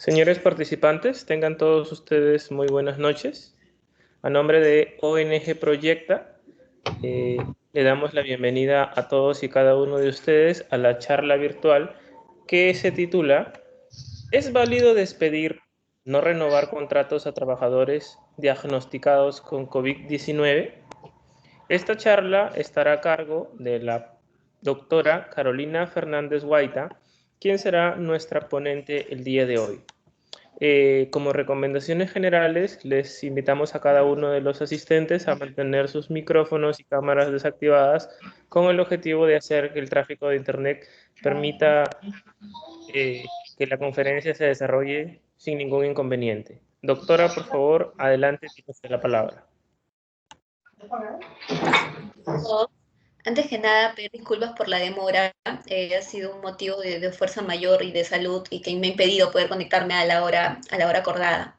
Señores participantes, tengan todos ustedes muy buenas noches. A nombre de ONG Proyecta, le damos la bienvenida a todos y cada uno de ustedes a la charla virtual que se titula ¿Es válido despedir, no renovar contratos a trabajadores diagnosticados con COVID-19? Esta charla estará a cargo de la doctora Carolina Fernández Guaita, quien será nuestra ponente el día de hoy. Como recomendaciones generales, les invitamos a cada uno de los asistentes a mantener sus micrófonos y cámaras desactivadas con el objetivo de hacer que el tráfico de Internet permita que la conferencia se desarrolle sin ningún inconveniente. Doctora, por favor, adelante, tiene usted la palabra. Antes que nada, pedir disculpas por la demora. Ha sido un motivo de fuerza mayor y de salud y que me ha impedido poder conectarme a la hora acordada.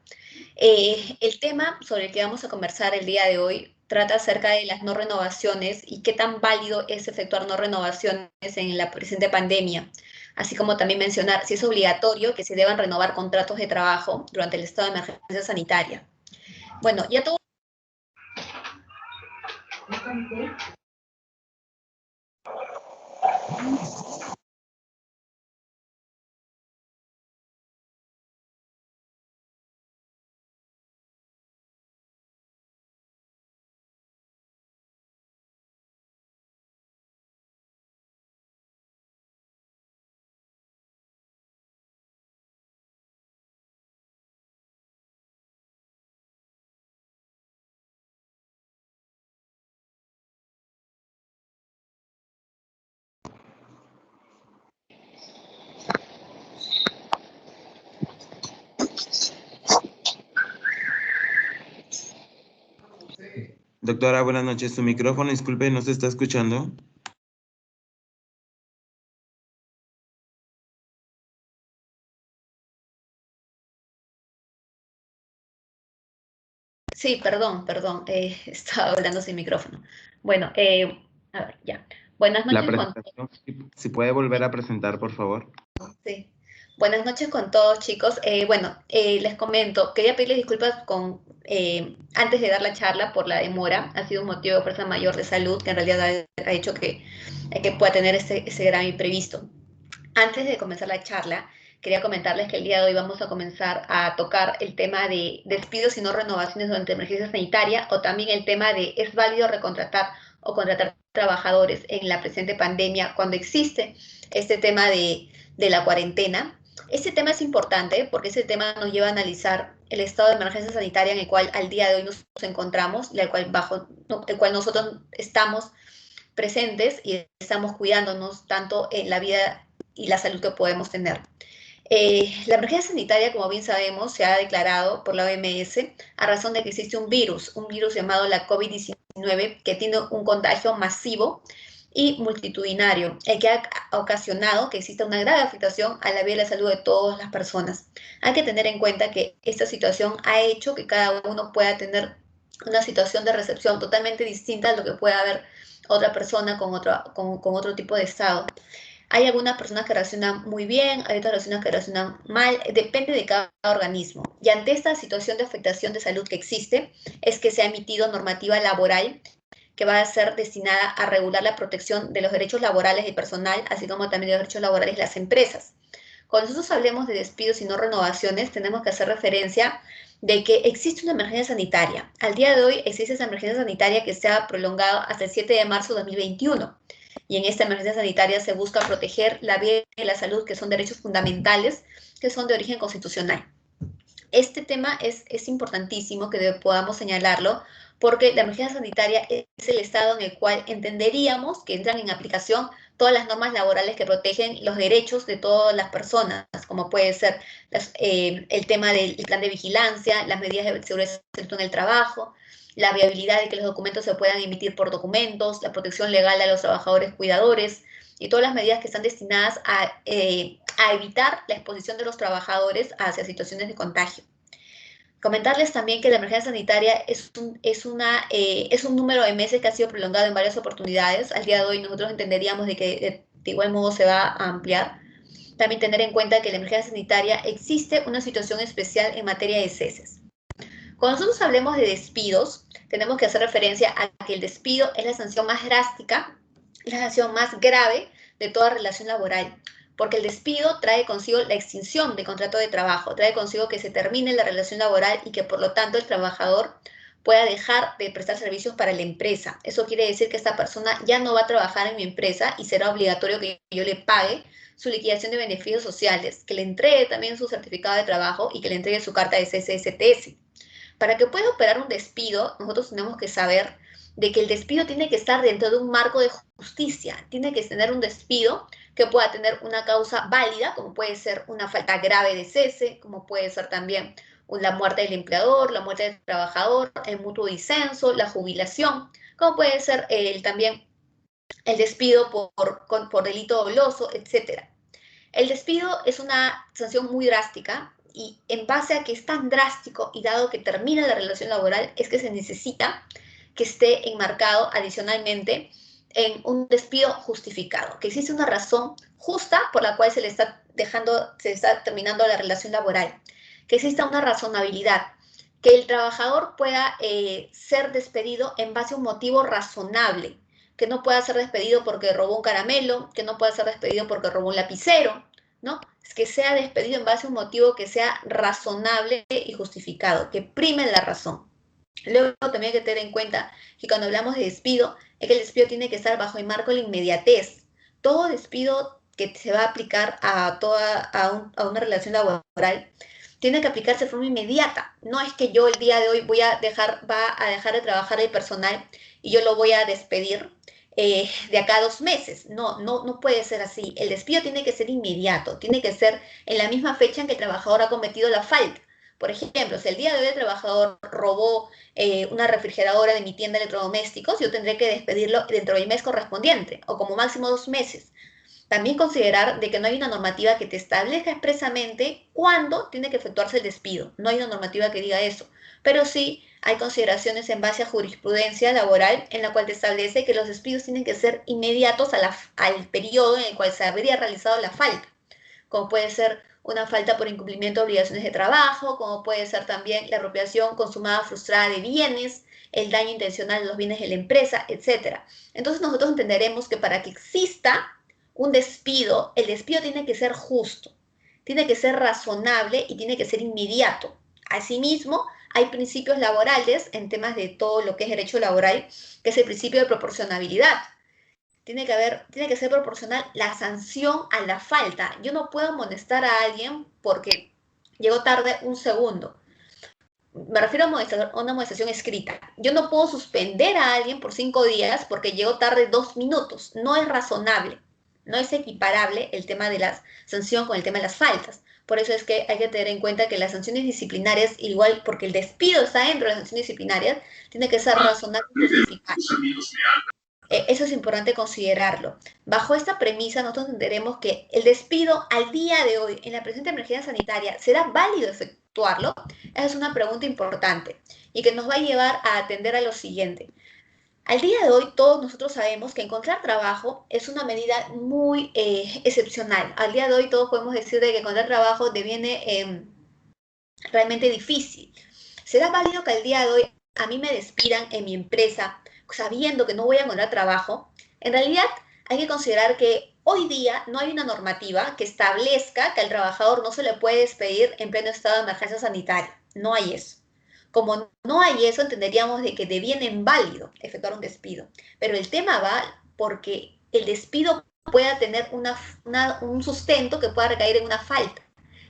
El tema sobre el que vamos a conversar el día de hoy trata acerca de las no renovaciones y qué tan válido es efectuar no renovaciones en la presente pandemia, así como también mencionar si es obligatorio que se deban renovar contratos de trabajo durante el estado de emergencia sanitaria. Bueno, ya todo Doctora, buenas noches. Su micrófono, disculpe, no se está escuchando. Sí, perdón, estaba hablando sin micrófono. Bueno, a ver, ya. Buenas La noches con presentación, si puede volver a presentar, por favor. todos. Sí. Buenas noches con todos, chicos. Les comento, quería pedirles disculpas antes de dar la charla por la demora. Ha sido un motivo de fuerza mayor de salud que en realidad ha hecho que pueda tener ese gran imprevisto. Antes de comenzar la charla, quería comentarles que el día de hoy vamos a comenzar a tocar el tema de despidos y no renovaciones durante emergencia sanitaria, o también el tema de ¿es válido recontratar o contratar trabajadores en la presente pandemia cuando existe este tema de la cuarentena? Este tema es importante porque ese tema nos lleva a analizar el estado de emergencia sanitaria en el cual al día de hoy nos encontramos, el cual nosotros estamos presentes y estamos cuidándonos tanto en la vida y la salud que podemos tener. La emergencia sanitaria, como bien sabemos, se ha declarado por la OMS a razón de que existe un virus llamado la COVID-19, que tiene un contagio masivo y multitudinario, el que ha ocasionado que exista una grave afectación a la vida y la salud de todas las personas. Hay que tener en cuenta que esta situación ha hecho que cada uno pueda tener una situación de recepción totalmente distinta a lo que pueda haber otra persona con otro tipo de estado. Hay algunas personas que reaccionan muy bien, hay otras personas que reaccionan mal, depende de cada organismo. Y ante esta situación de afectación de salud que existe, es que se ha emitido normativa laboral que va a ser destinada a regular la protección de los derechos laborales del personal, así como también de los derechos laborales de las empresas. Cuando nosotros hablemos de despidos y no renovaciones, tenemos que hacer referencia de que existe una emergencia sanitaria. Al día de hoy existe esa emergencia sanitaria que se ha prolongado hasta el 7 de marzo de 2021. Y en esta emergencia sanitaria se busca proteger la vida y la salud, que son derechos fundamentales, que son de origen constitucional. Este tema es importantísimo que podamos señalarlo, porque la emergencia sanitaria es el estado en el cual entenderíamos que entran en aplicación todas las normas laborales que protegen los derechos de todas las personas, como puede ser el tema del plan de vigilancia, las medidas de seguridad en el trabajo, la viabilidad de que los documentos se puedan emitir por documentos, la protección legal a los trabajadores cuidadores y todas las medidas que están destinadas a evitar la exposición de los trabajadores hacia situaciones de contagio. Comentarles también que la emergencia sanitaria es un número de meses que ha sido prolongado en varias oportunidades. Al día de hoy nosotros entenderíamos de que de igual modo se va a ampliar. También tener en cuenta que en la emergencia sanitaria existe una situación especial en materia de ceses. Cuando nosotros hablemos de despidos, tenemos que hacer referencia a que el despido es la sanción más drástica, la sanción más grave de toda relación laboral, porque el despido trae consigo la extinción del contrato de trabajo, trae consigo que se termine la relación laboral y que por lo tanto el trabajador pueda dejar de prestar servicios para la empresa. Eso quiere decir que esta persona ya no va a trabajar en mi empresa y será obligatorio que yo le pague su liquidación de beneficios sociales, que le entregue también su certificado de trabajo y que le entregue su carta de CSSTS. Para que pueda operar un despido, nosotros tenemos que saber de que el despido tiene que estar dentro de un marco de justicia, tiene que tener un despido que pueda tener una causa válida, como puede ser una falta grave de cese, como puede ser también la muerte del empleador, la muerte del trabajador, el mutuo disenso, la jubilación, como puede ser también el despido por delito doloso, etc. El despido es una sanción muy drástica y en base a que es tan drástico y dado que termina la relación laboral, es que se necesita que esté enmarcado adicionalmente en un despido justificado, que existe una razón justa por la cual se está terminando la relación laboral, que exista una razonabilidad, que el trabajador pueda ser despedido en base a un motivo razonable, que no pueda ser despedido porque robó un caramelo, que no pueda ser despedido porque robó un lapicero, ¿no? Es que sea despedido en base a un motivo que sea razonable y justificado, que prime la razón. Luego también hay que tener en cuenta que cuando hablamos de despido, es que el despido tiene que estar bajo el marco de la inmediatez. Todo despido que se va a aplicar a una relación laboral tiene que aplicarse de forma inmediata. No es que yo el día de hoy va a dejar de trabajar el personal y yo lo voy a despedir de acá a 2 meses. No puede ser así. El despido tiene que ser inmediato, tiene que ser en la misma fecha en que el trabajador ha cometido la falta, Por ejemplo, si el día de hoy el trabajador robó una refrigeradora de mi tienda de electrodomésticos, yo tendré que despedirlo dentro del mes correspondiente o como máximo 2 meses. También considerar de que no hay una normativa que te establezca expresamente cuándo tiene que efectuarse el despido. No hay una normativa que diga eso, pero sí hay consideraciones en base a jurisprudencia laboral en la cual te establece que los despidos tienen que ser inmediatos al periodo en el cual se habría realizado la falta, como puede ser una falta por incumplimiento de obligaciones de trabajo, como puede ser también la apropiación consumada frustrada de bienes, el daño intencional de los bienes de la empresa, etc. Entonces nosotros entenderemos que para que exista un despido, el despido tiene que ser justo, tiene que ser razonable y tiene que ser inmediato. Asimismo, hay principios laborales en temas de todo lo que es derecho laboral, que es el principio de proporcionabilidad. Tiene que ser proporcional la sanción a la falta. Yo no puedo amonestar a alguien porque llegó tarde un segundo. Me refiero a una amonestación escrita. Yo no puedo suspender a alguien por 5 días porque llegó tarde 2 minutos. No es razonable. No es equiparable el tema de la sanción con el tema de las faltas. Por eso es que hay que tener en cuenta que las sanciones disciplinarias, igual porque el despido está dentro de las sanciones disciplinarias, tiene que ser razonable y justificable. Eso es importante considerarlo. Bajo esta premisa, nosotros entenderemos que el despido al día de hoy, en la presente emergencia sanitaria, ¿será válido efectuarlo? Esa es una pregunta importante y que nos va a llevar a atender a lo siguiente. Al día de hoy, todos nosotros sabemos que encontrar trabajo es una medida muy excepcional. Al día de hoy, todos podemos decir de que encontrar trabajo deviene realmente difícil. ¿Será válido que al día de hoy a mí me despidan en mi empresa sabiendo que no voy a encontrar trabajo? En realidad hay que considerar que hoy día no hay una normativa que establezca que al trabajador no se le puede despedir en pleno estado de emergencia sanitaria. No hay eso. Como no hay eso, entenderíamos de que deviene inválido efectuar un despido. Pero el tema va porque el despido pueda tener un sustento que pueda recaer en una falta.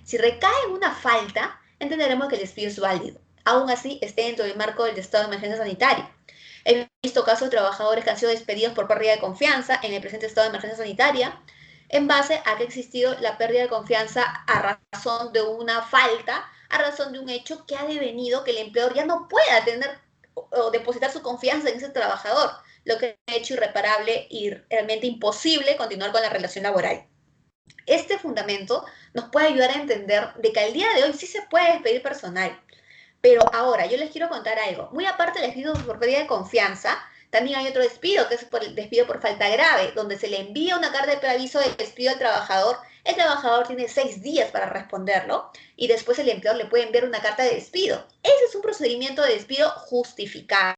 Si recae en una falta, entenderemos que el despido es válido. Aún así, esté dentro del marco del estado de emergencia sanitaria. He visto casos de trabajadores que han sido despedidos por pérdida de confianza en el presente estado de emergencia sanitaria, en base a que ha existido la pérdida de confianza a razón de una falta, a razón de un hecho que ha devenido que el empleador ya no pueda tener o depositar su confianza en ese trabajador, lo que ha hecho irreparable y realmente imposible continuar con la relación laboral. Este fundamento nos puede ayudar a entender de que al día de hoy sí se puede despedir personal. Pero ahora, yo les quiero contar algo. Muy aparte del despido por pérdida de confianza, también hay otro despido, que es por el despido por falta grave, donde se le envía una carta de preaviso de despido al trabajador. El trabajador tiene 6 días para responderlo y después el empleador le puede enviar una carta de despido. Ese es un procedimiento de despido justificado,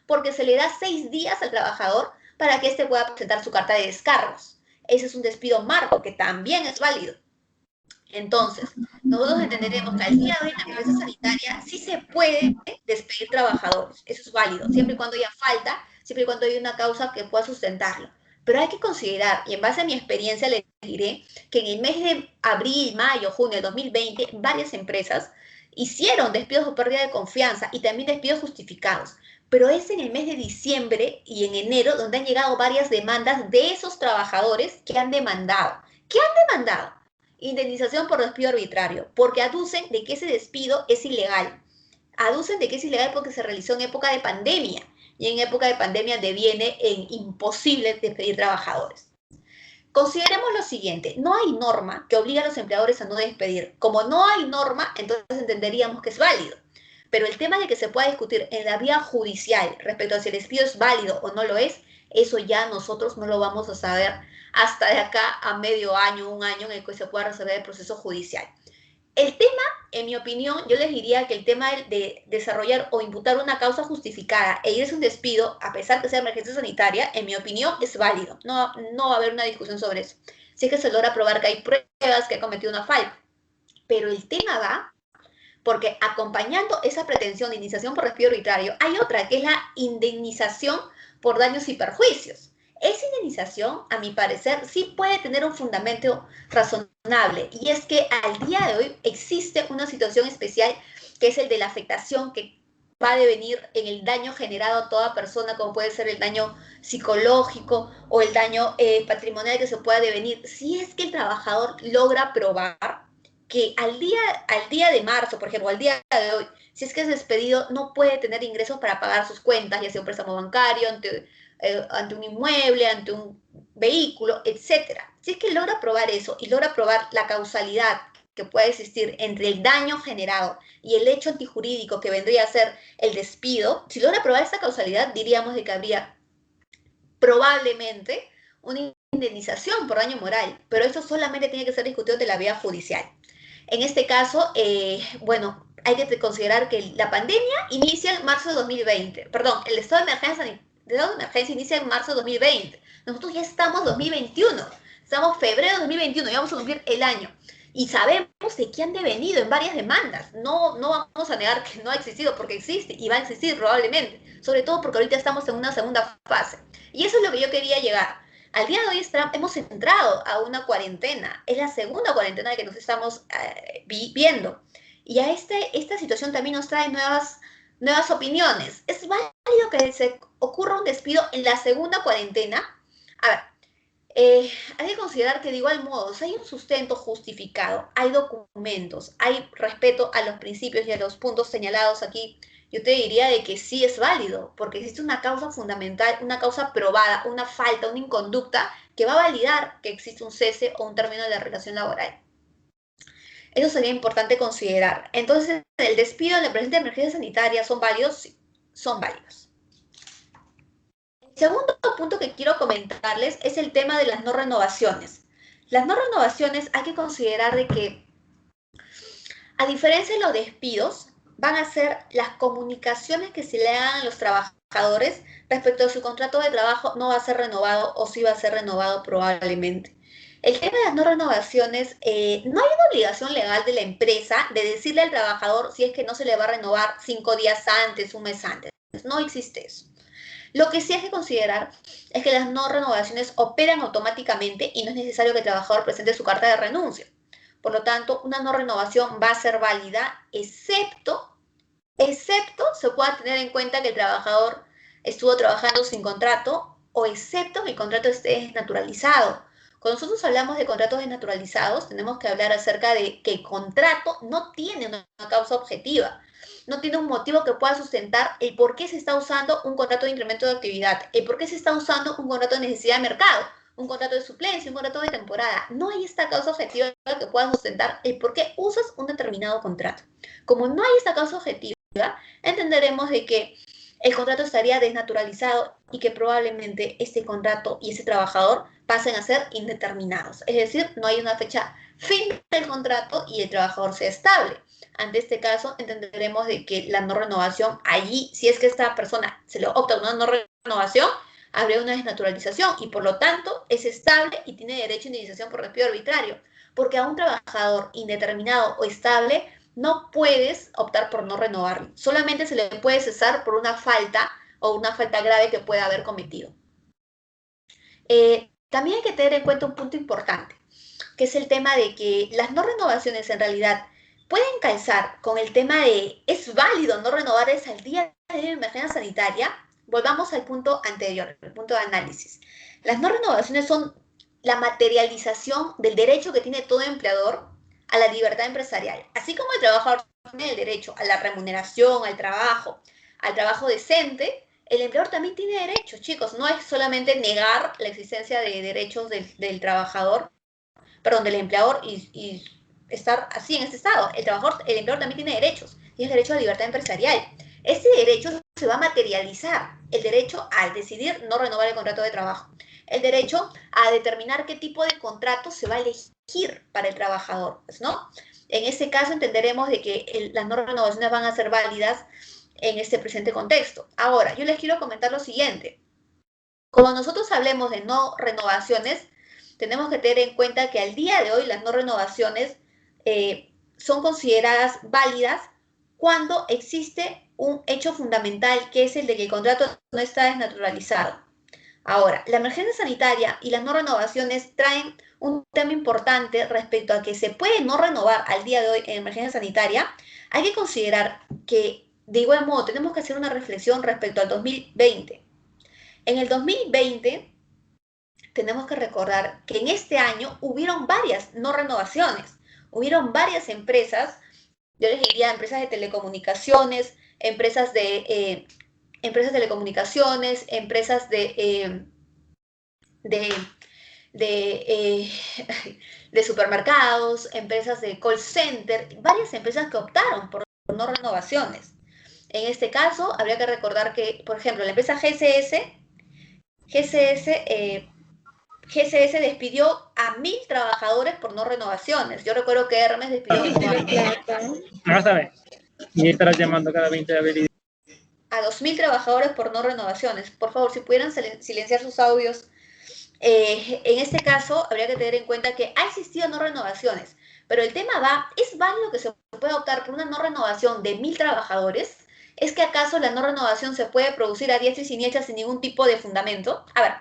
porque se le da 6 días al trabajador para que éste pueda presentar su carta de descargos. Ese es un despido marco que también es válido. Entonces, nosotros entenderemos que al día de hoy en la emergencia sanitaria sí se puede despedir trabajadores, eso es válido, siempre y cuando haya falta, siempre y cuando haya una causa que pueda sustentarlo. Pero hay que considerar, y en base a mi experiencia les diré, que en el mes de abril, mayo, junio de 2020, varias empresas hicieron despidos por pérdida de confianza y también despidos justificados. Pero es en el mes de diciembre y en enero donde han llegado varias demandas de esos trabajadores que han demandado. ¿Qué han demandado? Indemnización por despido arbitrario, porque aducen de que ese despido es ilegal. Aducen de que es ilegal porque se realizó en época de pandemia, y en época de pandemia deviene en imposible despedir trabajadores. Consideremos lo siguiente, no hay norma que obligue a los empleadores a no despedir. Como no hay norma, entonces entenderíamos que es válido. Pero el tema de que se pueda discutir en la vía judicial respecto a si el despido es válido o no lo es, eso ya nosotros no lo vamos a saber hasta de acá a medio año, un año en el que se pueda resolver el proceso judicial. El tema, en mi opinión, yo les diría que el tema de desarrollar o imputar una causa justificada e irse a un despido, a pesar que sea emergencia sanitaria, en mi opinión, es válido. No va a haber una discusión sobre eso. Si es que se logra probar que hay pruebas que ha cometido una falta. Pero el tema va porque acompañando esa pretensión de indemnización por despido arbitrario, hay otra que es la indemnización por daños y perjuicios. Esa indemnización, a mi parecer, sí puede tener un fundamento razonable, y es que al día de hoy existe una situación especial que es el de la afectación que va a devenir en el daño generado a toda persona, como puede ser el daño psicológico o el daño patrimonial que se pueda devenir, si es que el trabajador logra probar que al día de marzo, por ejemplo, al día de hoy, si es que es despedido, no puede tener ingresos para pagar sus cuentas, ya sea un préstamo bancario, ante un inmueble, ante un vehículo, etcétera. Si es que logra probar eso y logra probar la causalidad que puede existir entre el daño generado y el hecho antijurídico que vendría a ser el despido, si logra probar esa causalidad, diríamos de que habría probablemente una indemnización por daño moral, pero eso solamente tiene que ser discutido de la vía judicial. En este caso, bueno, hay que considerar que la pandemia inicia en marzo de 2020, perdón, el estado de emergencia inicia en marzo de 2020. Nosotros ya estamos en 2021, estamos en febrero de 2021, ya vamos a cumplir el año. Y sabemos de que han devenido en varias demandas. No vamos a negar que no ha existido, porque existe y va a existir probablemente. Sobre todo porque ahorita estamos en una segunda fase. Y eso es lo que yo quería llegar. Al día de hoy hemos entrado a una cuarentena. Es la segunda cuarentena que nos estamos viviendo. Y a esta situación también nos trae nuevas opiniones. ¿Es válido que se ocurra un despido en la segunda cuarentena? A ver, hay que considerar que de igual modo, si hay un sustento justificado, hay documentos, hay respeto a los principios y a los puntos señalados aquí, yo te diría de que sí es válido, porque existe una causa fundamental, una causa probada, una falta, una inconducta que va a validar que existe un cese o un término de la relación laboral. Eso sería importante considerar. Entonces, ¿el despido en la presente emergencia sanitaria son válidos? Sí, son válidos. El segundo punto que quiero comentarles es el tema de las no renovaciones. Las no renovaciones hay que considerar de que, a diferencia de los despidos, van a ser las comunicaciones que se le hagan a los trabajadores respecto a su contrato de trabajo no va a ser renovado o sí va a ser renovado probablemente. El tema de las no renovaciones, no hay una obligación legal de la empresa de decirle al trabajador si es que no se le va a renovar 5 días antes, un mes antes. No existe eso. Lo que sí hay que considerar es que las no renovaciones operan automáticamente y no es necesario que el trabajador presente su carta de renuncia. Por lo tanto, una no renovación va a ser válida, excepto se pueda tener en cuenta que el trabajador estuvo trabajando sin contrato o excepto que el contrato esté desnaturalizado. Cuando nosotros hablamos de contratos desnaturalizados, tenemos que hablar acerca de que el contrato no tiene una causa objetiva, no tiene un motivo que pueda sustentar el por qué se está usando un contrato de incremento de actividad, el por qué se está usando un contrato de necesidad de mercado, un contrato de suplencia, un contrato de temporada. No hay esta causa objetiva que pueda sustentar el por qué usas un determinado contrato. Como no hay esta causa objetiva, entenderemos de que el contrato estaría desnaturalizado y que probablemente este contrato y ese trabajador pasen a ser indeterminados. Es decir, no hay una fecha fin del contrato y el trabajador sea estable. Ante este caso, entenderemos de que la no renovación, allí, si es que esta persona se le opta una no renovación, habría una desnaturalización y por lo tanto es estable y tiene derecho a indemnización por despido arbitrario, porque a un trabajador indeterminado o estable no puedes optar por no renovarlo. Solamente se le puede cesar por una falta o una falta grave que pueda haber cometido. También hay que tener en cuenta un punto importante, que es el tema de que las no renovaciones en realidad pueden calzar con el tema de ¿es válido no renovar esa al día de emergencia sanitaria? Volvamos al punto anterior, el punto de análisis. Las no renovaciones son la materialización del derecho que tiene todo empleador a la libertad empresarial. Así como el trabajador tiene el derecho a la remuneración, al trabajo decente, el empleador también tiene derechos, chicos. No es solamente negar la existencia de derechos del trabajador, perdón, del empleador y estar así en este estado. El empleador también tiene derechos, y es el derecho a la libertad empresarial. Este derecho se va a materializar, el derecho a decidir no renovar el contrato de trabajo, el derecho a determinar qué tipo de contrato se va a elegir para el trabajador, ¿no? En este caso entenderemos de que las no renovaciones van a ser válidas en este presente contexto. Ahora, yo les quiero comentar lo siguiente. Cuando nosotros hablemos de no renovaciones, tenemos que tener en cuenta que al día de hoy las no renovaciones son consideradas válidas cuando existe un hecho fundamental, que es el de que el contrato no está desnaturalizado. Ahora, la emergencia sanitaria y las no renovaciones traen un tema importante respecto a que se puede no renovar al día de hoy en emergencia sanitaria. Hay que considerar que, de igual modo, tenemos que hacer una reflexión respecto al 2020. En el 2020, tenemos que recordar que en este año hubieron varias no renovaciones. hubieron varias empresas, yo les diría empresas de telecomunicaciones, empresas de telecomunicaciones, empresas de, de, de supermercados, empresas de call center, varias empresas que optaron por no renovaciones. En este caso, habría que recordar que, por ejemplo, la empresa GCS despidió a 1000 trabajadores por no renovaciones. Yo recuerdo que Hermes despidió Vamos a ver. Y estarás llamando cada 20 de abril. a 2000 trabajadores por no renovaciones. Por favor, si pudieran silenciar sus audios. En este caso, habría que tener en cuenta que ha existido no renovaciones, pero el tema va, ¿es válido que se pueda optar por una no renovación de 1000 trabajadores? ¿Es que acaso la no renovación se puede producir a diestra y siniestra sin ningún tipo de fundamento? A ver,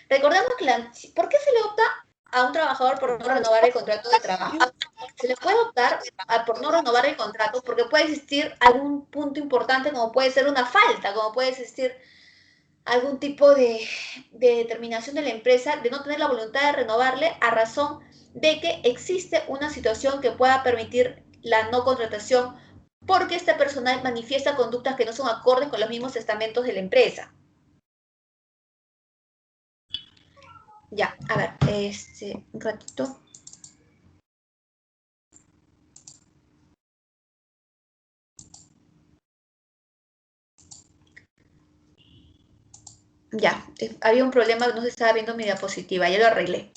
recordemos que ¿por qué se le opta a un trabajador por no renovar el contrato de trabajo? Se le puede optar por no renovar el contrato porque puede existir algún punto importante como puede ser una falta, como puede existir algún tipo de determinación de la empresa de no tener la voluntad de renovarle a razón de que existe una situación que pueda permitir la no contratación porque este personal manifiesta conductas que no son acordes con los mismos estamentos de la empresa. Ya, a ver, un ratito. Ya, había un problema, no se estaba viendo mi diapositiva, ya lo arreglé.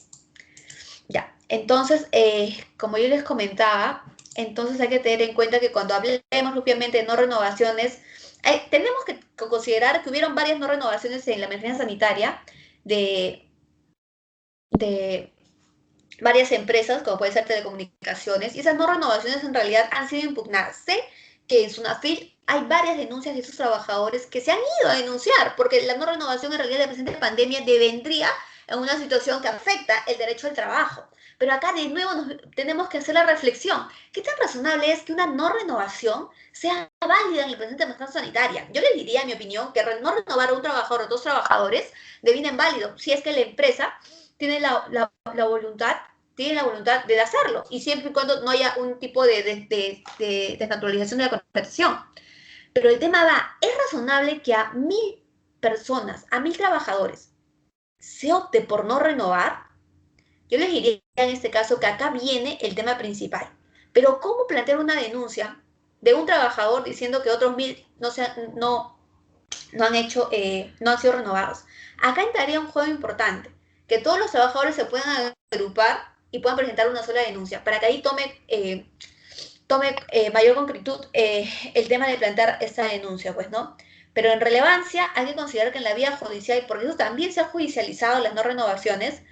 Ya, entonces, como yo les comentaba, entonces hay que tener en cuenta que cuando hablemos propiamente de no renovaciones, tenemos que considerar que hubieron varias no renovaciones en la emergencia sanitaria de varias empresas, como puede ser telecomunicaciones, y esas no renovaciones en realidad han sido impugnadas. Sé que en Sunafil hay varias denuncias de esos trabajadores que se han ido a denunciar, porque la no renovación en realidad de la presente pandemia devendría en una situación que afecta el derecho al trabajo. Pero acá de nuevo tenemos que hacer la reflexión. ¿Qué tan razonable es que una no renovación sea válida en la presente emergencia sanitaria? Yo les diría, en mi opinión, que no renovar a un trabajador o dos trabajadores deviene inválido si es que la empresa tiene la voluntad de hacerlo, y siempre y cuando no haya un tipo de desnaturalización de la contratación. Pero el tema va, ¿es razonable que a 1000 personas, a 1000 trabajadores, se opte por no renovar? Yo les diría en este caso que acá viene el tema principal. Pero ¿cómo plantear una denuncia de un trabajador diciendo que otros 1000 no han sido renovados? Acá entraría un juego importante, que todos los trabajadores se puedan agrupar y puedan presentar una sola denuncia, para que ahí tome mayor concretud el tema de plantear esta denuncia, pues, ¿no? Pero en relevancia hay que considerar que en la vía judicial, porque eso también se han judicializado las no renovaciones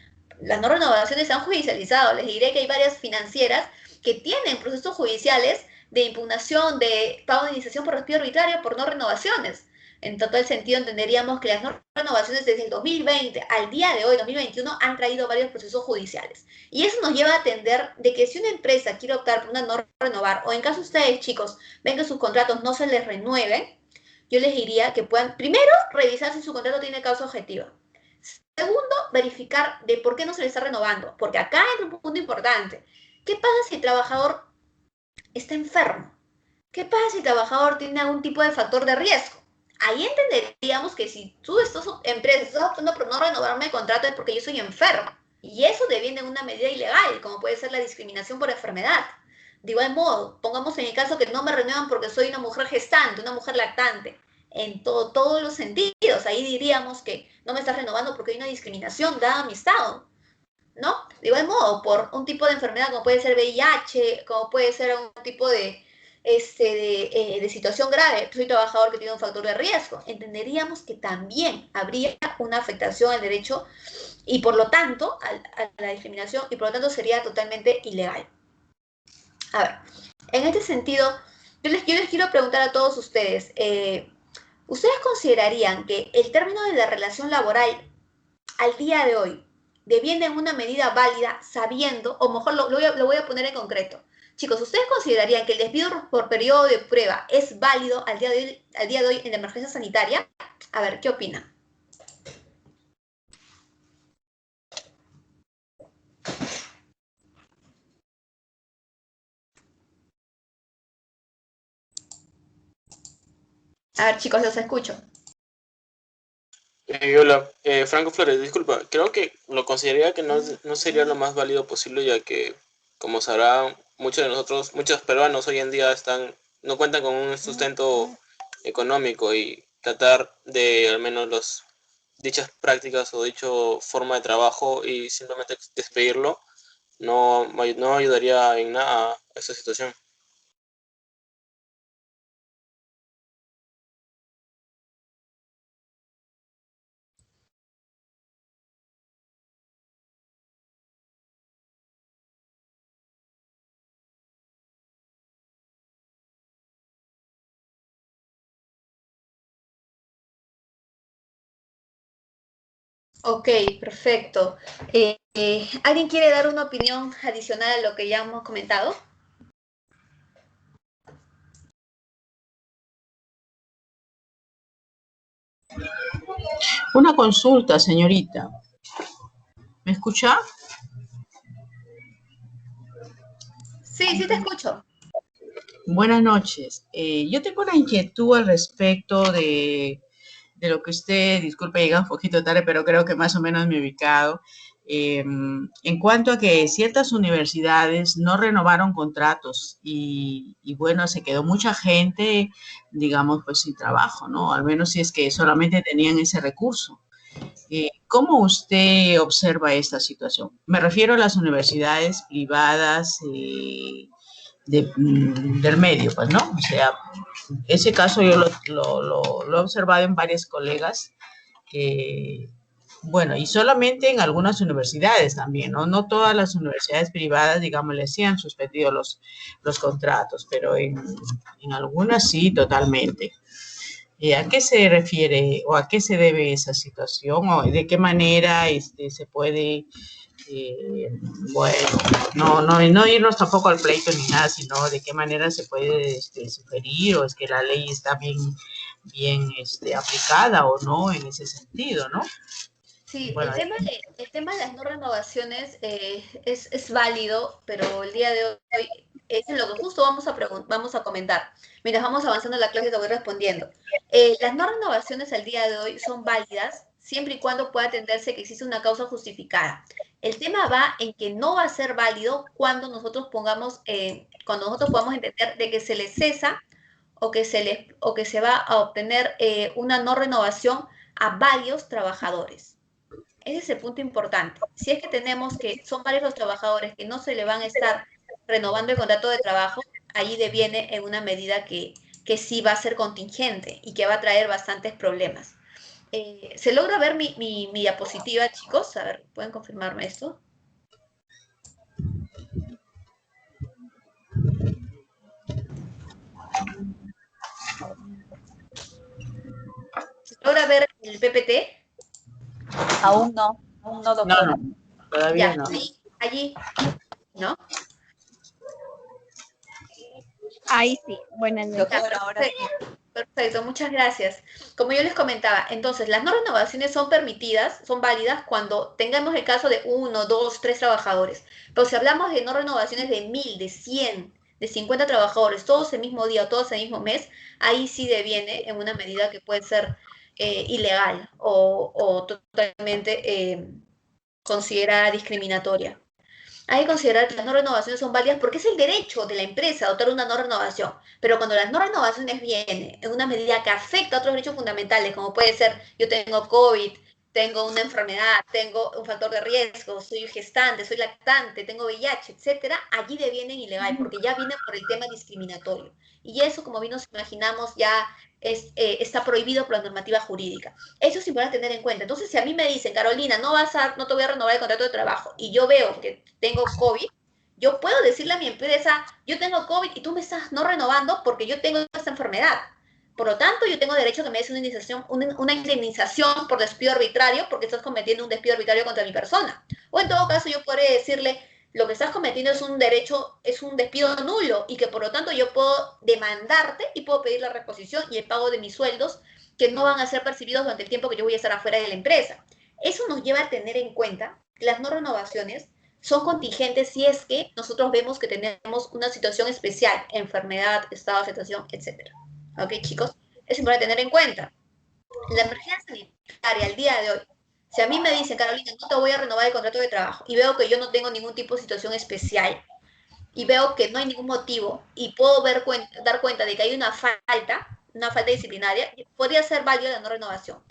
se han judicializado. Les diré que hay varias financieras que tienen procesos judiciales de impugnación, de pago de indemnización por despido arbitrario por no renovaciones. En total sentido, entenderíamos que las no renovaciones desde el 2020 al día de hoy, 2021, han traído varios procesos judiciales. Y eso nos lleva a atender de que si una empresa quiere optar por una no renovar, o en caso ustedes, chicos, ven que sus contratos no se les renueven, yo les diría que puedan, primero, revisar si su contrato tiene causa objetiva. Segundo, verificar de por qué no se le está renovando, porque acá hay un punto importante. ¿Qué pasa si el trabajador está enfermo? ¿Qué pasa si el trabajador tiene algún tipo de factor de riesgo? Ahí entenderíamos que si tú empresa estás optando por no renovarme el contrato es porque yo soy enfermo. Y eso deviene en una medida ilegal, como puede ser la discriminación por enfermedad. De igual modo, pongamos en el caso que no me renuevan porque soy una mujer gestante, una mujer lactante. En todos los sentidos, ahí diríamos que no me estás renovando porque hay una discriminación dada a mi estado, ¿no? De igual modo, por un tipo de enfermedad como puede ser VIH, como puede ser un tipo de situación grave, soy trabajador que tiene un factor de riesgo, entenderíamos que también habría una afectación al derecho y por lo tanto a la discriminación, y por lo tanto sería totalmente ilegal. A ver, en este sentido, yo les quiero preguntar a todos ustedes, ¿ustedes considerarían que el término de la relación laboral al día de hoy deviene en una medida válida sabiendo, o mejor lo voy a poner en concreto? Chicos, ¿ustedes considerarían que el despido por periodo de prueba es válido al día de hoy en la emergencia sanitaria? A ver, ¿qué opinan? A ver, chicos, los escucho. Hola, Franco Flores, disculpa, creo que lo consideraría que no sería lo más válido posible, ya que, como sabrán, muchos peruanos hoy en día no cuentan con un sustento económico, y tratar de al menos dichas prácticas o dicha forma de trabajo y simplemente despedirlo no ayudaría en nada a esta situación. Ok, perfecto. ¿Alguien quiere dar una opinión adicional a lo que ya hemos comentado? Una consulta, señorita. ¿Me escucha? Sí, sí te escucho. Buenas noches. Yo tengo una inquietud al respecto de lo que usted, disculpe, llega un poquito tarde, pero creo que más o menos me he ubicado. En cuanto a que ciertas universidades no renovaron contratos y bueno, se quedó mucha gente, digamos, pues sin trabajo, ¿no? Al menos si es que solamente tenían ese recurso. ¿Cómo usted observa esta situación? Me refiero a las universidades privadas del medio, pues, ¿no? O sea, ese caso yo lo he observado en varios colegas que, bueno, y solamente en algunas universidades también, ¿no? No todas las universidades privadas, digamos, les sí han suspendido los contratos, pero en algunas sí, totalmente. ¿A qué se refiere o a qué se debe esa situación o de qué manera se puede, eh, bueno, no irnos tampoco al pleito ni nada, sino de qué manera se puede sugerir o es que la ley está bien aplicada o no en ese sentido, ¿no? Sí, Bueno, el tema de las no renovaciones es válido, pero el día de hoy es en lo que justo vamos a comentar. Mientras vamos avanzando en la clase te voy respondiendo. Las no renovaciones al día de hoy son válidas siempre y cuando pueda atenderse que existe una causa justificada. El tema va en que no va a ser válido cuando nosotros podamos entender de que se les cesa o que se va a obtener una no renovación a varios trabajadores. Ese es el punto importante. Si es que tenemos que son varios los trabajadores que no se le van a estar renovando el contrato de trabajo, ahí deviene en una medida que sí va a ser contingente y que va a traer bastantes problemas. ¿Se logra ver mi diapositiva, chicos? A ver, ¿pueden confirmarme esto? ¿Se logra ver el PPT? Aún no, no, doctora. todavía Ya, no. allí, ¿no? Ahí sí, buenas noches. Doctora, ahora sí. Perfecto, muchas gracias. Como yo les comentaba, entonces las no renovaciones son permitidas, son válidas cuando tengamos el caso de 1, 2, 3 trabajadores. Pero si hablamos de no renovaciones de 1000, de 100, de 50 trabajadores, todos el mismo día o todos el mismo mes, ahí sí deviene en una medida que puede ser ilegal o totalmente considerada discriminatoria. Hay que considerar que las no renovaciones son válidas porque es el derecho de la empresa adoptar una no renovación. Pero cuando las no renovaciones vienen en una medida que afecta a otros derechos fundamentales, como puede ser yo tengo COVID, tengo una enfermedad, tengo un factor de riesgo, soy gestante, soy lactante, tengo VIH, etcétera, allí devienen ilegal porque ya viene por el tema discriminatorio. Y eso, como bien nos imaginamos, ya está prohibido por la normativa jurídica. Eso es importante tener en cuenta. Entonces, si a mí me dicen, Carolina, no te voy a renovar el contrato de trabajo, y yo veo que tengo COVID, yo puedo decirle a mi empresa, yo tengo COVID y tú me estás no renovando porque yo tengo esta enfermedad. Por lo tanto, yo tengo derecho a que me des una indemnización por despido arbitrario porque estás cometiendo un despido arbitrario contra mi persona. O en todo caso, yo podré decirle, lo que estás cometiendo es un derecho, es un despido nulo y que por lo tanto yo puedo demandarte y puedo pedir la reposición y el pago de mis sueldos que no van a ser percibidos durante el tiempo que yo voy a estar afuera de la empresa. Eso nos lleva a tener en cuenta que las no renovaciones son contingentes si es que nosotros vemos que tenemos una situación especial, enfermedad, estado de situación, etc. ¿Ok, chicos? Es importante tener en cuenta. La emergencia sanitaria al día de hoy, si a mí me dicen, Carolina, no te voy a renovar el contrato de trabajo y veo que yo no tengo ningún tipo de situación especial y veo que no hay ningún motivo y puedo dar cuenta de que hay una falta disciplinaria, podría ser válida la no renovación.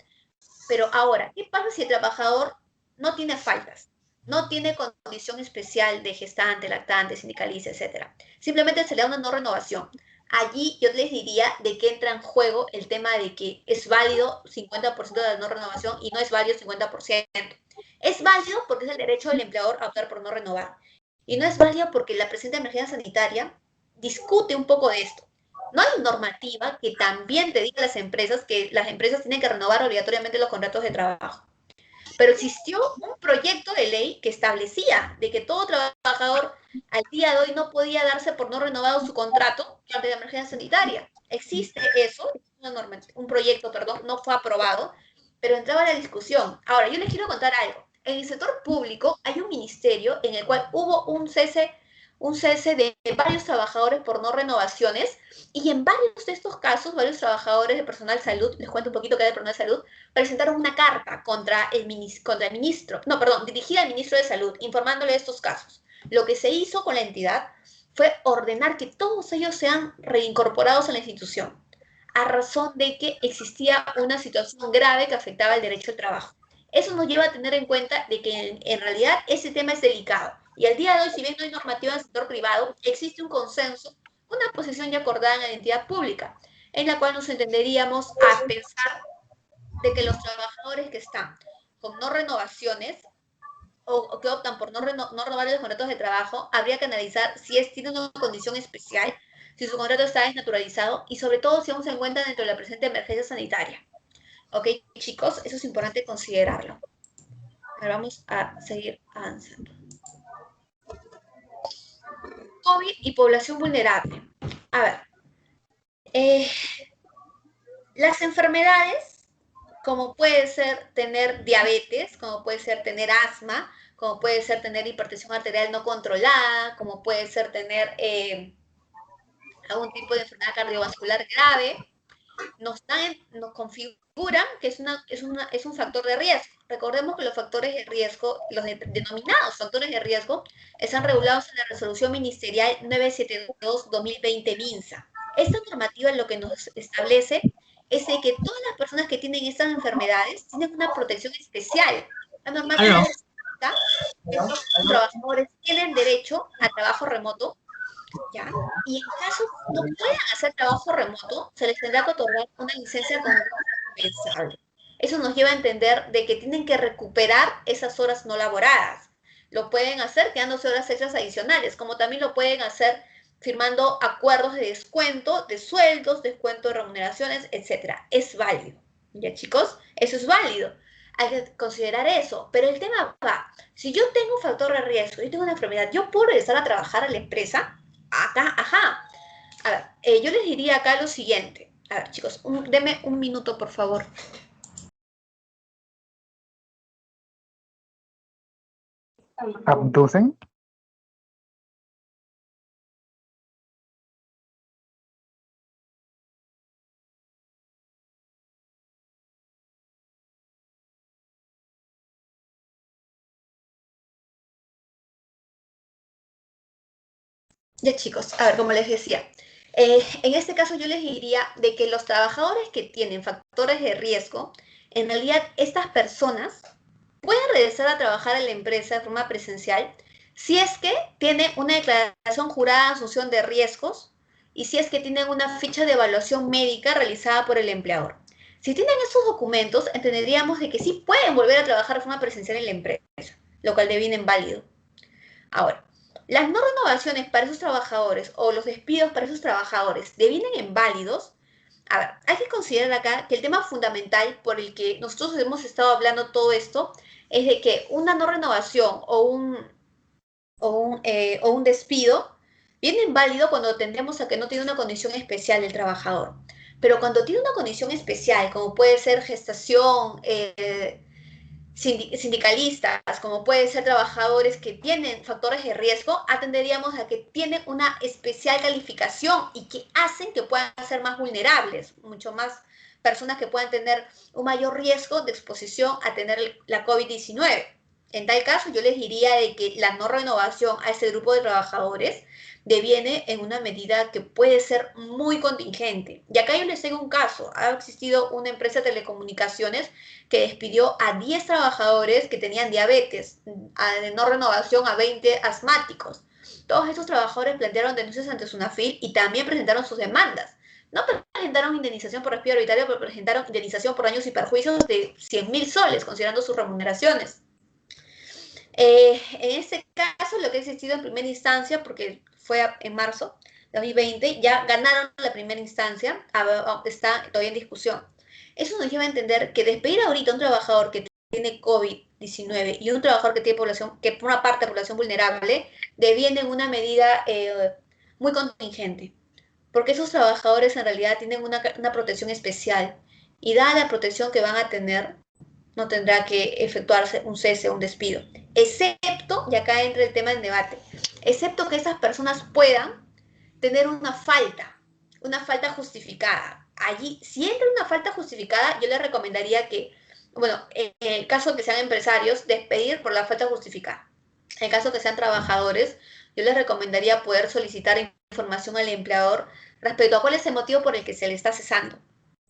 Pero ahora, ¿qué pasa si el trabajador no tiene faltas? No tiene condición especial de gestante, lactante, sindicalista, etc. Simplemente se le da una no renovación. Allí yo les diría de que entra en juego el tema de que es válido 50% de la no renovación y no es válido 50%. Es válido porque es el derecho del empleador a optar por no renovar. Y no es válido porque la presente emergencia sanitaria discute un poco de esto. No hay normativa que también te diga a las empresas que las empresas tienen que renovar obligatoriamente los contratos de trabajo. Pero existió un proyecto de ley que establecía de que todo trabajador al día de hoy no podía darse por no renovado su contrato durante la emergencia sanitaria. Existe eso, un proyecto, perdón, no fue aprobado, pero entraba a la discusión. Ahora, yo les quiero contar algo. En el sector público hay un ministerio en el cual hubo un cese de varios trabajadores por no renovaciones y en varios de estos casos, varios trabajadores de personal salud, les cuento un poquito que era de personal salud, presentaron una carta contra el ministro, no, perdón, dirigida al ministro de Salud, informándole de estos casos. Lo que se hizo con la entidad fue ordenar que todos ellos sean reincorporados a la institución, a razón de que existía una situación grave que afectaba el derecho al trabajo. Eso nos lleva a tener en cuenta de que en realidad ese tema es delicado. Y al día de hoy, si bien no hay normativa en el sector privado, existe un consenso, una posición ya acordada en la entidad pública, en la cual nos entenderíamos a pensar de que los trabajadores que están con no renovaciones o que optan por no renovar los contratos de trabajo, habría que analizar si tienen una condición especial, si su contrato está desnaturalizado y sobre todo si aún se encuentran dentro de la presente emergencia sanitaria. Ok, chicos, eso es importante considerarlo. Ahora vamos a seguir avanzando. COVID y población vulnerable. A ver, las enfermedades, como puede ser tener diabetes, como puede ser tener asma, como puede ser tener hipertensión arterial no controlada, como puede ser tener algún tipo de enfermedad cardiovascular grave, nos configuran que es un factor de riesgo. Recordemos que los factores de riesgo, los denominados factores de riesgo, están regulados en la resolución ministerial 972-2020 MINSA. Esta normativa lo que nos establece es de que todas las personas que tienen estas enfermedades tienen una protección especial. La normativa especifica que estos trabajadores tienen derecho a trabajo remoto, ¿ya? Y en caso no puedan hacer trabajo remoto, se les tendrá que otorgar una licencia compensable. Eso nos lleva a entender de que tienen que recuperar esas horas no laboradas. Lo pueden hacer quedándose horas extras adicionales, como también lo pueden hacer firmando acuerdos de descuento de sueldos, descuento de remuneraciones, etc. Es válido. ¿Ya, chicos? Eso es válido. Hay que considerar eso. Pero el tema va, si yo tengo un factor de riesgo, yo tengo una enfermedad, ¿yo puedo regresar a trabajar a la empresa? Acá, ajá. A ver, yo les diría acá lo siguiente. A ver, chicos, denme un minuto, por favor. ¿Abducen? Ya, chicos, a ver, como les decía, en este caso yo les diría de que los trabajadores que tienen factores de riesgo, en realidad estas personas pueden regresar a trabajar en la empresa de forma presencial si es que tienen una declaración jurada de asunción de riesgos y si es que tienen una ficha de evaluación médica realizada por el empleador. Si tienen esos documentos, entenderíamos de que sí pueden volver a trabajar de forma presencial en la empresa, lo cual deviene inválido. Ahora, las no renovaciones para esos trabajadores o los despidos para esos trabajadores devienen inválidos. A ver, hay que considerar acá que el tema fundamental por el que nosotros hemos estado hablando todo esto es de que una no renovación o un despido viene inválido cuando tendemos a que no tiene una condición especial el trabajador. Pero cuando tiene una condición especial, como puede ser gestación, sindicalistas, como pueden ser trabajadores que tienen factores de riesgo, atenderíamos a que tienen una especial calificación y que hacen que puedan ser más vulnerables, mucho más personas que puedan tener un mayor riesgo de exposición a tener la COVID-19. En tal caso, yo les diría de que la no renovación a ese grupo de trabajadores deviene en una medida que puede ser muy contingente. Y acá yo les tengo un caso. Ha existido una empresa de telecomunicaciones que despidió a 10 trabajadores que tenían diabetes, de no renovación a 20 asmáticos. Todos estos trabajadores plantearon denuncias ante SUNAFIL y también presentaron sus demandas. No presentaron indemnización por despido arbitrario, pero presentaron indemnización por daños y perjuicios de 100.000 soles, considerando sus remuneraciones. En este caso, lo que ha existido en primera instancia, porque fue en marzo de 2020, ya ganaron la primera instancia, está todavía en discusión. Eso nos lleva a entender que despedir ahorita a un trabajador que tiene COVID-19 y un trabajador que tiene población, que por una parte de población vulnerable, deviene en una medida muy contingente, porque esos trabajadores en realidad tienen una protección especial y dada la protección que van a tener, no tendrá que efectuarse un cese o un despido, excepto, y acá entra el tema del debate, excepto que esas personas puedan tener una falta justificada. Allí, si entra una falta justificada, yo les recomendaría que, bueno, en el caso de que sean empresarios, despedir por la falta justificada. En el caso de que sean trabajadores, yo les recomendaría poder solicitar información al empleador respecto a cuál es el motivo por el que se le está cesando.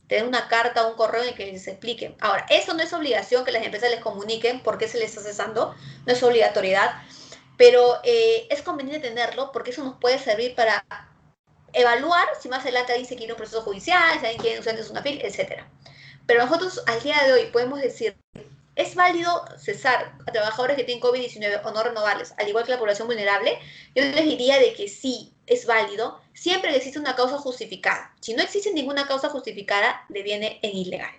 Tener una carta o un correo en el que les expliquen. Ahora, eso no es obligación que las empresas les comuniquen por qué se les está cesando, no es obligatoriedad, pero es conveniente tenerlo porque eso nos puede servir para evaluar si más adelante alguien se quiere un proceso judicial, si alguien quiere usar una FIL, etc. Pero nosotros al día de hoy podemos decir, ¿es válido cesar a trabajadores que tienen COVID-19 o no renovarles, al igual que la población vulnerable? Yo les diría de que sí, es válido, siempre que existe una causa justificada. Si no existe ninguna causa justificada, deviene en ilegal.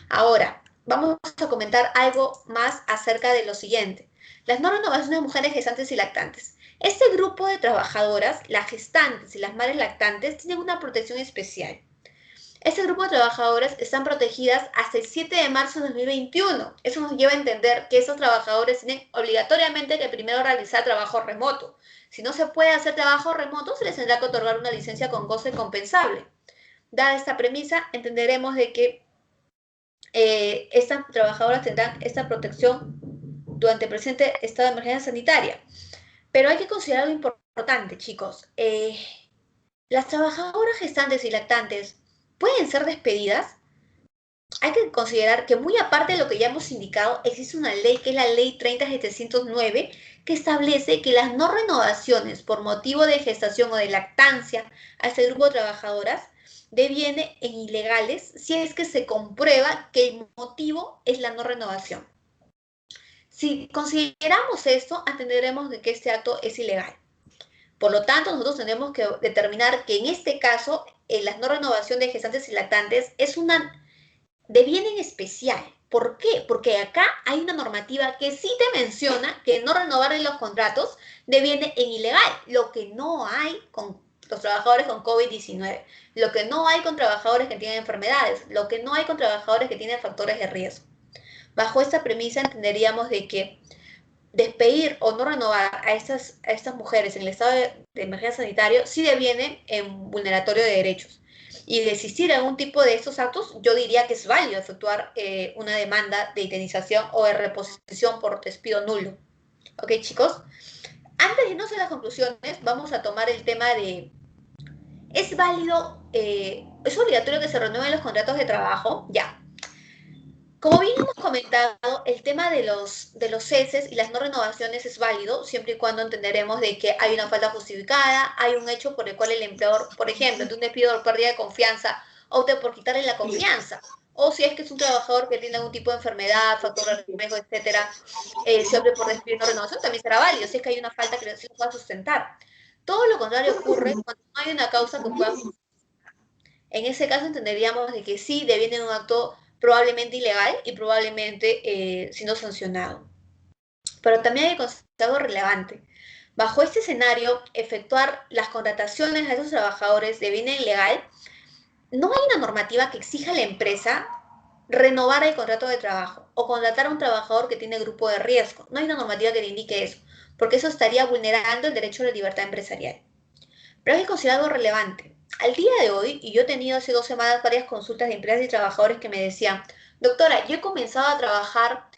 Ahora, vamos a comentar algo más acerca de lo siguiente. Las no renovaciones de mujeres gestantes y lactantes. Este grupo de trabajadoras, las gestantes y las madres lactantes, tienen una protección especial. Este grupo de trabajadoras están protegidas hasta el 7 de marzo de 2021. Eso nos lleva a entender que esos trabajadores tienen obligatoriamente que primero realizar trabajo remoto. Si no se puede hacer trabajo remoto, se les tendrá que otorgar una licencia con goce compensable. Dada esta premisa, entenderemos de que estas trabajadoras tendrán esta protección durante el presente estado de emergencia sanitaria. Pero hay que considerar algo importante, chicos. Las trabajadoras gestantes y lactantes pueden ser despedidas. Hay que considerar que muy aparte de lo que ya hemos indicado, existe una ley que es la ley 30.709 que establece que las no renovaciones por motivo de gestación o de lactancia a este grupo de trabajadoras deviene en ilegales si es que se comprueba que el motivo es la no renovación. Si consideramos esto, entenderemos de que este acto es ilegal. Por lo tanto, nosotros tenemos que determinar que en este caso, la no renovación de gestantes y lactantes deviene en especial. ¿Por qué? Porque acá hay una normativa que sí te menciona que no renovar los contratos deviene en ilegal, lo que no hay con los trabajadores con COVID-19, lo que no hay con trabajadores que tienen enfermedades, lo que no hay con trabajadores que tienen factores de riesgo. Bajo esta premisa entenderíamos de que despedir o no renovar a estas mujeres en el estado de emergencia sanitario sí deviene en vulneratorio de derechos. Y de existir algún tipo de estos actos, yo diría que es válido efectuar una demanda de indemnización o de reposición por despido nulo. ¿Ok, chicos? Antes de irnos a las conclusiones, vamos a tomar el tema de, ¿es válido, es obligatorio que se renueven los contratos de trabajo? Ya. Como bien hemos comentado, el tema de los ceses y las no renovaciones es válido, siempre y cuando entenderemos de que hay una falta justificada, hay un hecho por el cual el empleador, por ejemplo, de un despido por pérdida de confianza, opte por quitarle la confianza, o si es que es un trabajador que tiene algún tipo de enfermedad, factor de riesgo, etcétera, se opte por despido y no renovación, también será válido, si es que hay una falta que se lo pueda sustentar. Todo lo contrario ocurre cuando no hay una causa que pueda. En ese caso entenderíamos de que sí deviene un acto probablemente ilegal y probablemente siendo sancionado. Pero también hay que considerar algo relevante. Bajo este escenario, efectuar las contrataciones a esos trabajadores deviene ilegal. No hay una normativa que exija a la empresa renovar el contrato de trabajo o contratar a un trabajador que tiene grupo de riesgo. No hay una normativa que le indique eso, porque eso estaría vulnerando el derecho a la libertad empresarial. Pero hay que considerar algo relevante. Al día de hoy, y yo he tenido hace 2 semanas varias consultas de empresas y trabajadores que me decían, doctora, yo he comenzado a trabajar,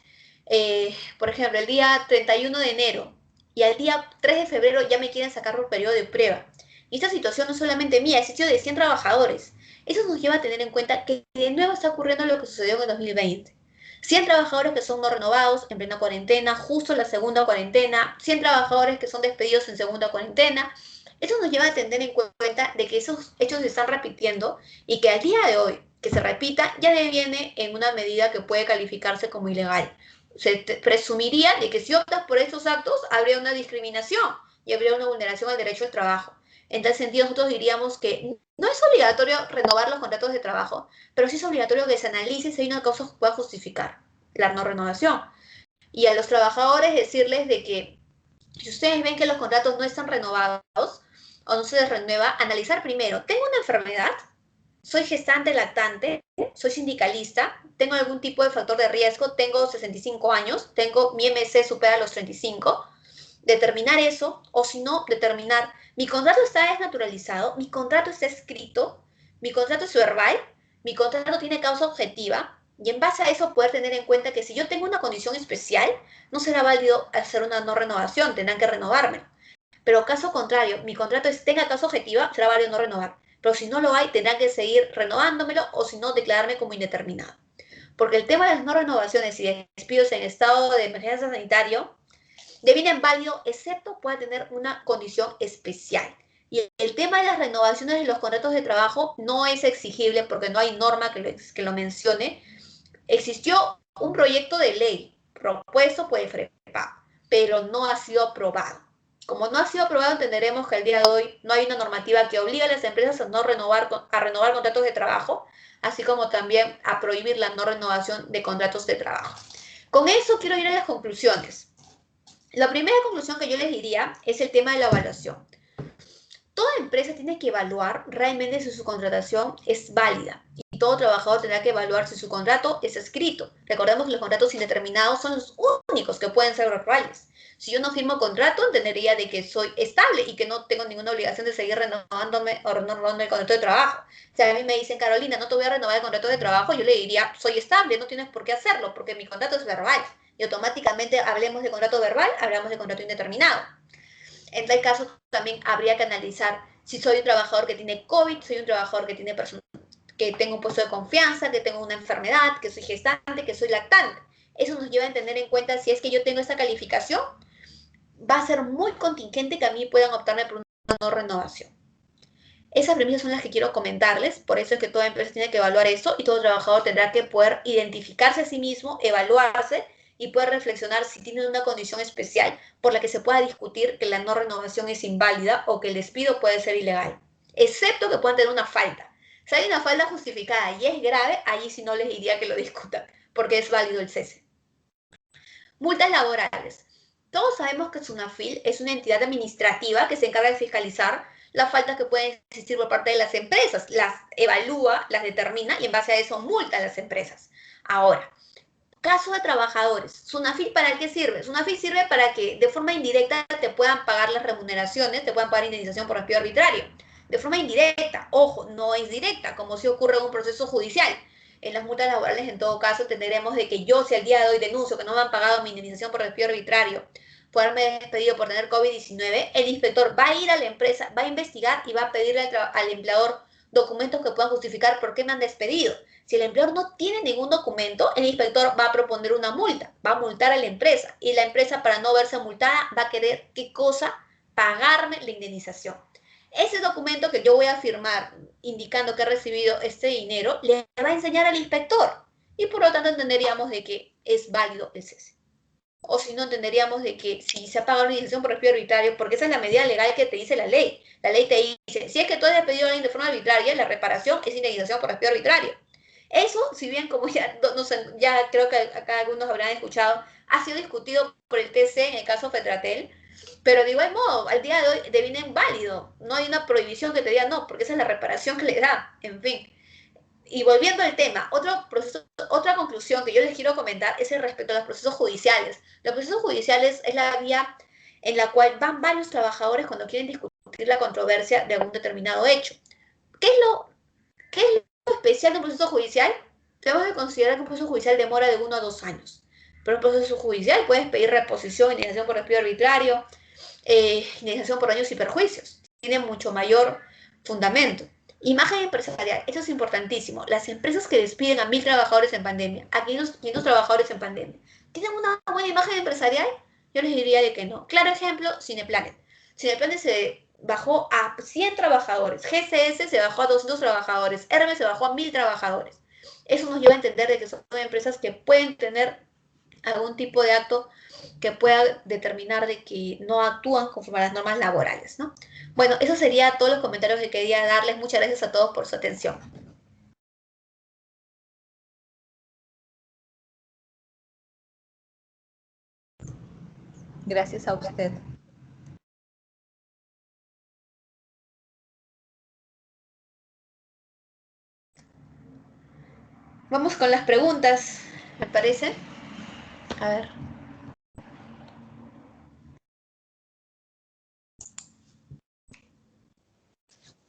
por ejemplo, el día 31 de enero y al día 3 de febrero ya me quieren sacar por periodo de prueba. Y esta situación no es solamente mía, es sitio de 100 trabajadores. Eso nos lleva a tener en cuenta que de nuevo está ocurriendo lo que sucedió en el 2020. 100 trabajadores que son no renovados en plena cuarentena, justo en la segunda cuarentena, 100 trabajadores que son despedidos en segunda cuarentena. Eso nos lleva a tener en cuenta de que esos hechos se están repitiendo y que al día de hoy que se repita ya deviene en una medida que puede calificarse como ilegal. Se presumiría de que si optas por estos actos habría una discriminación y habría una vulneración al derecho al trabajo. En tal sentido, nosotros diríamos que no es obligatorio renovar los contratos de trabajo, pero sí es obligatorio que se analice si hay una causa que pueda justificar la no renovación. Y a los trabajadores decirles de que si ustedes ven que los contratos no están renovados o no se les renueva, analizar primero, ¿tengo una enfermedad? ¿Soy gestante lactante? ¿Soy sindicalista? ¿Tengo algún tipo de factor de riesgo? ¿Tengo 65 años? ¿Mi MC supera los 35? Determinar eso, o si no, determinar, mi contrato está desnaturalizado, mi contrato está escrito, mi contrato es verbal, mi contrato tiene causa objetiva, y en base a eso poder tener en cuenta que si yo tengo una condición especial, no será válido hacer una no renovación, tendrán que renovarme. Pero caso contrario, mi contrato tenga causa objetiva, será válido no renovar. Pero si no lo hay, tendrán que seguir renovándomelo o si no, declararme como indeterminado. Porque el tema de las no renovaciones y despidos en estado de emergencia sanitario deviene válido excepto pueda tener una condición especial. Y el tema de las renovaciones de los contratos de trabajo no es exigible porque no hay norma que lo mencione. Existió un proyecto de ley propuesto por el FREPA, pero no ha sido aprobado. Como no ha sido aprobado, entenderemos que al día de hoy no hay una normativa que obligue a las empresas a renovar contratos de trabajo, así como también a prohibir la no renovación de contratos de trabajo. Con eso quiero ir a las conclusiones. La primera conclusión que yo les diría es el tema de la evaluación. Toda empresa tiene que evaluar realmente si su contratación es válida y todo trabajador tendrá que evaluar si su contrato es escrito. Recordemos que los contratos indeterminados son los únicos que pueden ser verbales. Si yo no firmo contrato, entendería de que soy estable y que no tengo ninguna obligación de seguir renovándome o renovando el contrato de trabajo. Si a mí me dicen, Carolina, no te voy a renovar el contrato de trabajo, yo le diría, soy estable, no tienes por qué hacerlo porque mi contrato es verbal. Y automáticamente hablemos de contrato verbal, hablamos de contrato indeterminado. En tal caso, también habría que analizar si soy un trabajador que tiene COVID, soy un trabajador que tengo un puesto de confianza, que tengo una enfermedad, que soy gestante, que soy lactante. Eso nos lleva a tener en cuenta si es que yo tengo esta calificación, va a ser muy contingente que a mí puedan optarme por una no renovación. Esas premisas son las que quiero comentarles, por eso es que toda empresa tiene que evaluar eso y todo trabajador tendrá que poder identificarse a sí mismo, evaluarse y poder reflexionar si tiene una condición especial por la que se pueda discutir que la no renovación es inválida o que el despido puede ser ilegal, excepto que puedan tener una falta. Si hay una falta justificada y es grave, allí sí no les diría que lo discutan, porque es válido el cese. Multas laborales. Todos sabemos que SUNAFIL es una entidad administrativa que se encarga de fiscalizar las faltas que pueden existir por parte de las empresas, las evalúa, las determina y en base a eso multa a las empresas. Ahora, caso de trabajadores, ¿SUNAFIL para qué sirve? SUNAFIL sirve para que de forma indirecta te puedan pagar las remuneraciones, te puedan pagar indemnización por despido arbitrario. De forma indirecta, ojo, no es directa, como si ocurre en un proceso judicial. En las multas laborales, en todo caso, tendremos de que yo, si al día de hoy denuncio que no me han pagado mi indemnización por despido arbitrario, por haberme despedido por tener COVID-19, el inspector va a ir a la empresa, va a investigar y va a pedirle al empleador documentos que puedan justificar por qué me han despedido. Si el empleador no tiene ningún documento, el inspector va a proponer una multa, va a multar a la empresa y la empresa, para no verse multada, va a querer, ¿qué cosa? Pagarme la indemnización. Ese documento que yo voy a firmar indicando que he recibido este dinero le va a enseñar al inspector y por lo tanto entenderíamos de que es válido el cese. O si no, entenderíamos de que si se ha pagado la indemnización por despido arbitrario, porque esa es la medida legal que te dice la ley. La ley te dice, si es que tú has despedido a alguien de forma arbitraria, la reparación es indemnización por despido arbitrario. Eso, si bien como ya creo que acá algunos habrán escuchado, ha sido discutido por el TC en el caso Fetratel, pero de igual modo, al día de hoy deviene inválido. No hay una prohibición que te diga no, porque esa es la reparación que le da, en fin. y volviendo al tema, otra conclusión que yo les quiero comentar es el respecto a los procesos judiciales. Los procesos judiciales es la vía en la cual van varios trabajadores cuando quieren discutir la controversia de algún determinado hecho. ¿Qué es lo especial de un proceso judicial? Tenemos que considerar que un proceso judicial demora de 1 a 2 años. Pero un proceso judicial puedes pedir reposición, indemnización por despido arbitrario, indemnización por daños y perjuicios. Tiene mucho mayor fundamento. Imagen empresarial, esto es importantísimo. Las empresas que despiden a 1000 trabajadores en pandemia, a 500 trabajadores en pandemia, ¿tienen una buena imagen empresarial? Yo les diría de que no. Claro ejemplo, Cineplanet. Cineplanet se bajó a 100 trabajadores, GCS se bajó a 200 trabajadores, Hermes se bajó a 1000 trabajadores. Eso nos lleva a entender de que son empresas que pueden tener algún tipo de acto que pueda determinar de que no actúan conforme a las normas laborales, ¿no? Bueno, eso sería todos los comentarios que quería darles. Muchas gracias a todos por su atención. Gracias a usted. Vamos con las preguntas, me parece. A ver.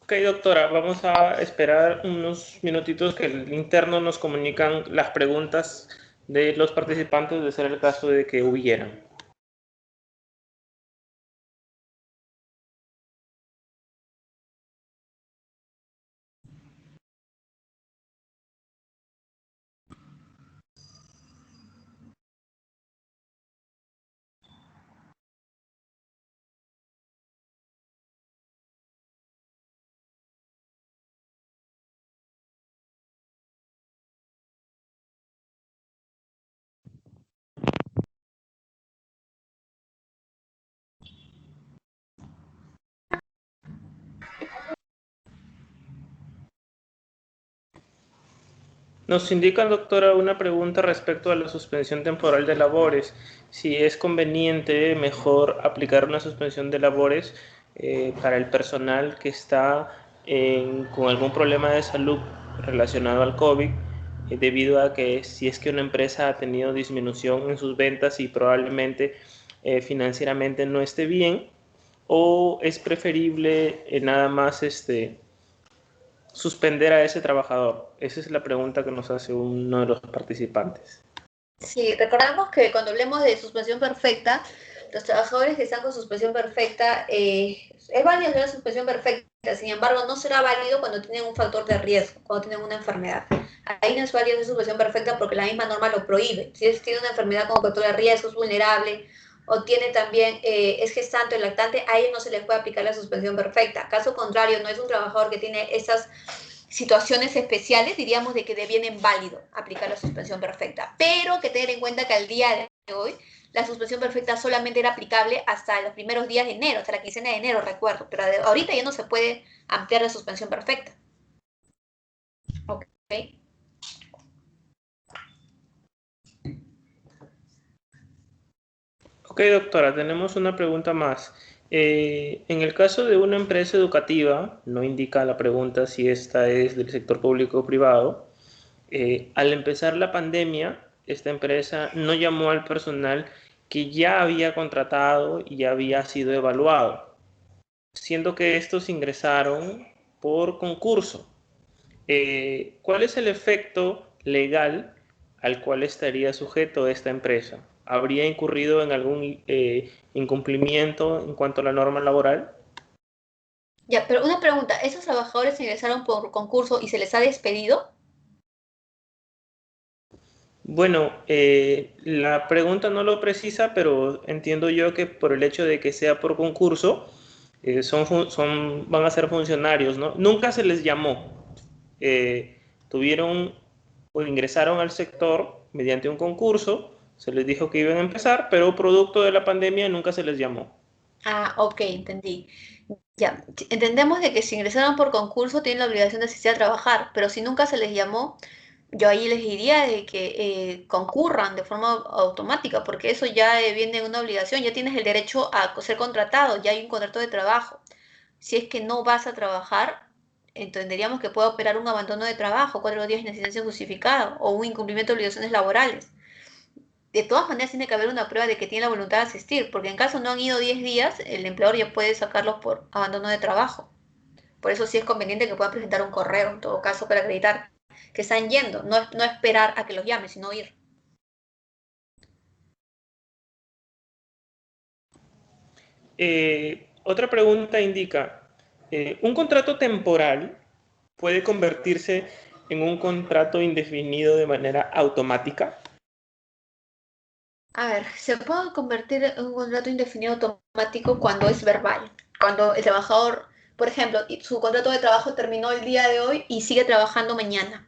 Ok, doctora, vamos a esperar unos minutitos que el interno nos comunican las preguntas de los participantes, de ser el caso de que hubieran. Nos indica, doctora, una pregunta respecto a la suspensión temporal de labores. Si es conveniente mejor aplicar una suspensión de labores para el personal que está con algún problema de salud relacionado al COVID, debido a que si es que una empresa ha tenido disminución en sus ventas y probablemente financieramente no esté bien, o es preferible nada más suspender a ese trabajador? Esa es la pregunta que nos hace uno de los participantes. Sí, recordamos que cuando hablemos de suspensión perfecta, los trabajadores que están con suspensión perfecta, es válido la suspensión perfecta, sin embargo, no será válido cuando tienen un factor de riesgo, cuando tienen una enfermedad. Ahí no es válido esa suspensión perfecta porque la misma norma lo prohíbe. Si tiene una enfermedad como factor de riesgo, es vulnerable, o tiene también, es gestante o lactante, a ellos no se les puede aplicar la suspensión perfecta. Caso contrario, no es un trabajador que tiene esas situaciones especiales, diríamos de que deviene válido aplicar la suspensión perfecta. Pero que tener en cuenta que al día de hoy la suspensión perfecta solamente era aplicable hasta los primeros días de enero, hasta la quincena de enero, recuerdo. Pero ahorita ya no se puede ampliar la suspensión perfecta. Ok. Ok, doctora, tenemos una pregunta más. En el caso de una empresa educativa, no indica la pregunta si esta es del sector público o privado, al empezar la pandemia, esta empresa no llamó al personal que ya había contratado y ya había sido evaluado, siendo que estos ingresaron por concurso. ¿Cuál es el efecto legal al cual estaría sujeto esta empresa? ¿Habría incurrido en algún incumplimiento en cuanto a la norma laboral? Ya, pero una pregunta, ¿esos trabajadores ingresaron por concurso y se les ha despedido? Bueno, la pregunta no lo precisa, pero entiendo yo que por el hecho de que sea por concurso, van a ser funcionarios, ¿no? Nunca se les llamó. Tuvieron o ingresaron al sector mediante un concurso, se les dijo que iban a empezar, pero producto de la pandemia nunca se les llamó. Ah, ok, entendí. Ya, entendemos de que si ingresaron por concurso tienen la obligación de asistir a trabajar, pero si nunca se les llamó, yo ahí les diría de que concurran de forma automática, porque eso ya viene una obligación, ya tienes el derecho a ser contratado, ya hay un contrato de trabajo. Si es que no vas a trabajar, entenderíamos que puede operar un abandono de trabajo, 4 días de inasistencia justificada o un incumplimiento de obligaciones laborales. De todas maneras tiene que haber una prueba de que tiene la voluntad de asistir, porque en caso no han ido 10 días, el empleador ya puede sacarlos por abandono de trabajo. Por eso sí es conveniente que puedan presentar un correo, en todo caso, para acreditar que están yendo, no esperar a que los llame, sino ir. Otra pregunta indica, ¿un contrato temporal puede convertirse en un contrato indefinido de manera automática? A ver, se puede convertir en un contrato indefinido automático cuando es verbal. Cuando el trabajador, por ejemplo, su contrato de trabajo terminó el día de hoy y sigue trabajando mañana.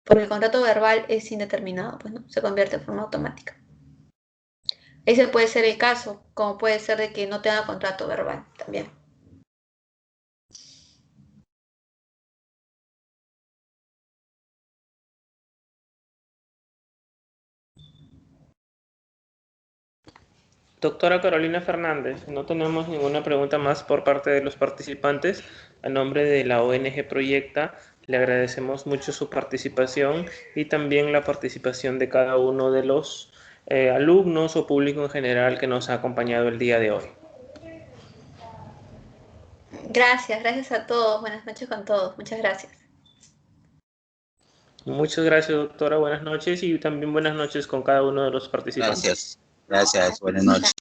Porque el contrato verbal es indeterminado, pues no, se convierte en forma automática. Ese puede ser el caso, como puede ser de que no tenga contrato verbal también. Doctora Carolina Fernández, no tenemos ninguna pregunta más por parte de los participantes. A nombre de la ONG Proyecta, le agradecemos mucho su participación y también la participación de cada uno de los alumnos o público en general que nos ha acompañado el día de hoy. Gracias a todos. Buenas noches con todos. Muchas gracias. Muchas gracias, doctora. Buenas noches y también buenas noches con cada uno de los participantes. Gracias, buenas noches.